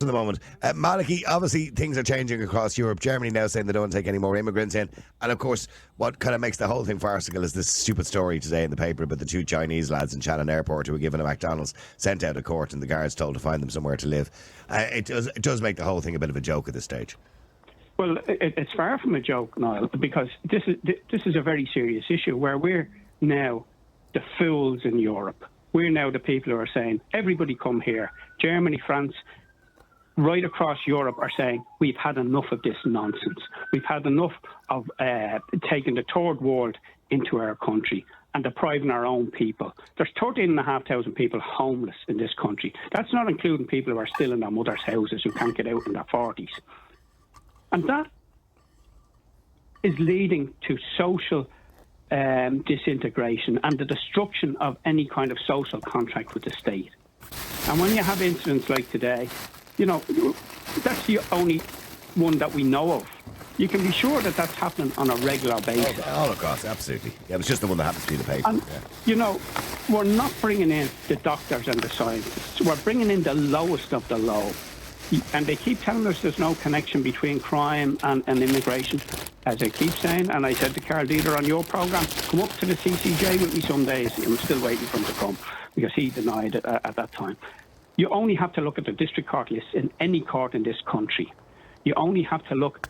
at the moment. Maliki, obviously things are changing across Europe. Germany now saying they don't take any more immigrants in. And of course, what kind of makes the whole thing farcical is this stupid story today in the paper about the two Chinese lads in Shannon Airport who were given a McDonald's, sent out of court, and the guards told to find them somewhere to live. It does make the whole thing a bit of a joke at this stage. Well, it's far from a joke, Niall, because this is a very serious issue where we're now the fools in Europe. We're now the people who are saying, everybody come here. Germany, France, right across Europe are saying, we've had enough of this nonsense. We've had enough of taking the third world into our country and depriving our own people. There's 13,500 people homeless in this country. That's not including people who are still in their mother's houses who can't get out in their 40s. And that is leading to social disintegration and the destruction of any kind of social contract with the state. And when you have incidents like today, that's the only one that we know of. You can be sure that that's happening on a regular basis. All across, absolutely. Yeah, it's just the one that happens to be the paper. And, we're not bringing in the doctors and the scientists. We're bringing in the lowest of the low. And they keep telling us there's no connection between crime and immigration. As I keep saying, and I said to Carl Dieter on your programme, come up to the CCJ with me some days. I'm still waiting for him to come because he denied it at that time. You only have to look at the district court lists in any court in this country. You only have to look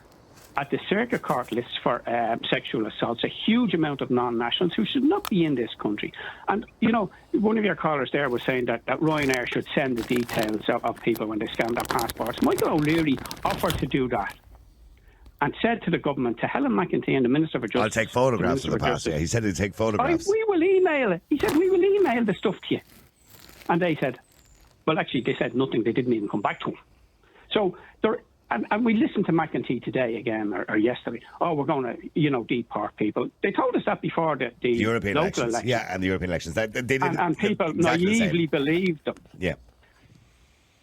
at the circuit court lists for sexual assaults, a huge amount of non-nationals who should not be in this country. And, one of your callers there was saying that Ryanair should send the details of people when they scan their passports. Michael O'Leary offered to do that and said to the government, to Helen McEntee and the Minister for Justice... I'll take photographs of the pass, yeah. He said he'd take photographs. We will email it. He said, we will email the stuff to you. And they said... Well, actually, they said nothing. They didn't even come back to him. So, and we listened to McEntee today again, or yesterday. Oh, we're going to, deport people. They told us that before the European local elections. Yeah, and the European elections. They didn't, and people exactly naively believed them. Yeah.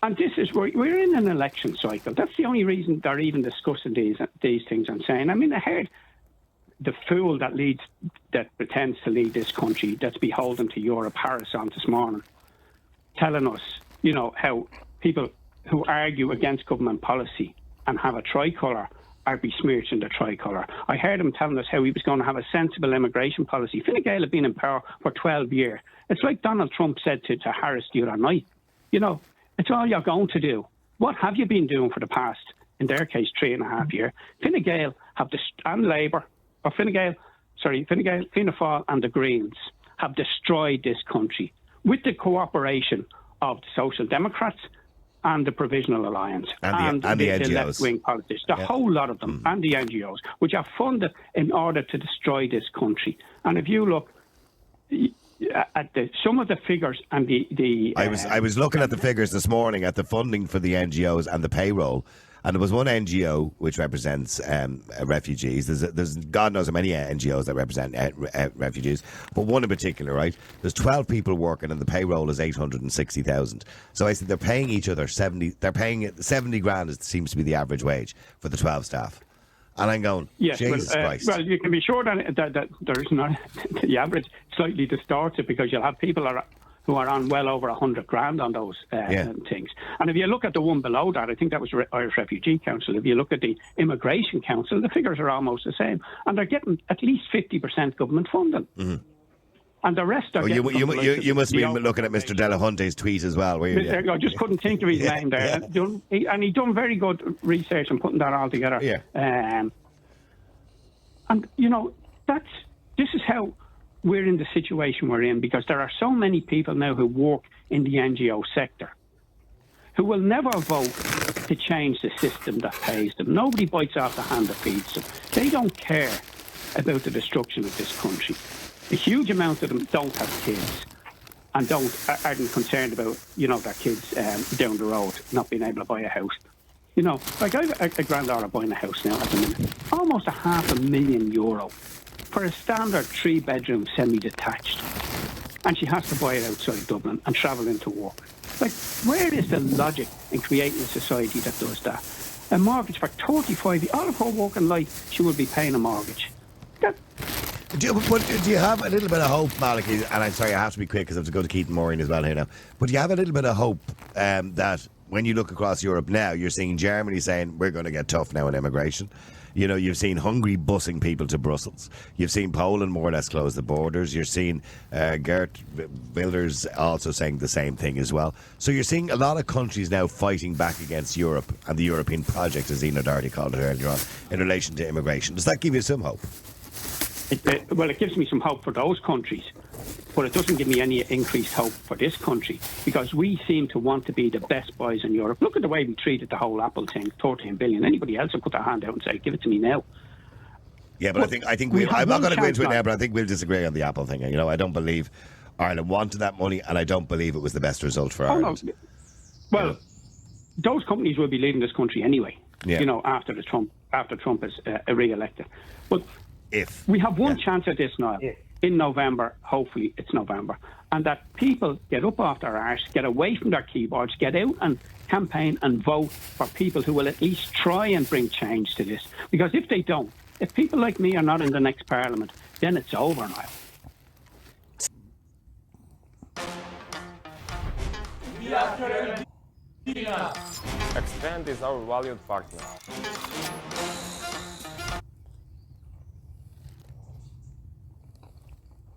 And this is where we're in an election cycle. That's the only reason they're even discussing these things and saying. I mean, I heard the fool that pretends to lead this country, that's beholden to Europe, Harris, on this morning, telling us, how people who argue against government policy and have a tricolour are besmirching the tricolour. I heard him telling us how he was going to have a sensible immigration policy. Fine Gael have been in power for 12 years. It's like Donald Trump said to Harris the other night, it's all you're going to do. What have you been doing for the past, in their case, 3.5 years? Fine Gael and Labour, or Fianna Fáil and the Greens have destroyed this country with the cooperation of the Social Democrats and the Provisional Alliance and the NGOs. left-wing politicians, the whole lot of them, and the NGOs, which are funded in order to destroy this country. And if you look at some of the figures and the I was looking at the figures this morning at the funding for the NGOs and the payroll. And there was one NGO which represents refugees. There's God knows how many NGOs that represent refugees, but one in particular, right? There's 12 people working, and the payroll is 860,000. So I said they're paying each other 70. They're paying 70 grand. It seems to be the average wage for the 12 staff. And I'm going, yes, Jesus Christ. Well, you can be sure that there's not the average slightly distorted because you'll have people who are on well over 100 grand on those things. And if you look at the one below that, I think that was Irish Refugee Council. If you look at the Immigration Council, the figures are almost the same. And they're getting at least 50% government funding. Mm-hmm. And the rest are getting... You must be looking at Mr. Delahunty's tweet as well, were you? I just couldn't think of his name there. And he'd done very good research and putting that all together. Yeah. And, this is how we're in the situation we're in, because there are so many people now who work in the NGO sector who will never vote to change the system that pays them. Nobody bites off the hand that feeds them. They don't care about the destruction of this country. A huge amount of them don't have kids and aren't concerned about, their kids down the road not being able to buy a house. Like I have a granddaughter buying a house now at the minute, almost €500,000 for a standard 3-bedroom semi-detached, and she has to buy it outside Dublin and travel into work. Like, where is the logic in creating a society that does that? A mortgage for 35 years, all of her working life, she will be paying a mortgage. Do you have a little bit of hope, Maliki? And I'm sorry, I have to be quick because I have to go to Keaton Maureen as well here now. But do you have a little bit of hope that when you look across Europe now, you're seeing Germany saying we're going to get tough now in immigration. You know, you've seen Hungary busing people to Brussels. You've seen Poland more or less close the borders. You're seeing Geert Wilders also saying the same thing as well. So you're seeing a lot of countries now fighting back against Europe and the European project, as Eno Doherty called it earlier on, in relation to immigration. Does that give you some hope? Well, it gives me some hope for those countries, but it doesn't give me any increased hope for this country, because we seem to want to be the best boys in Europe. Look at the way we treated the whole Apple thing, 13 billion. Anybody else would put their hand out and say, give it to me now. Yeah, but I think I'm not going to go into it now, but I think we'll disagree on the Apple thing. You know, I don't believe Ireland wanted that money, and I don't believe it was the best result for Ireland. No. Well, those companies will be leaving this country anyway. Yeah. You know, after Trump is re-elected. But If we have one chance at this now. In November, hopefully it's November, and that people get up off their arse, get away from their keyboards, get out and campaign and vote for people who will at least try and bring change to this. Because if they don't, if people like me are not in the next Parliament, then it's over now. Extend is our valued partner.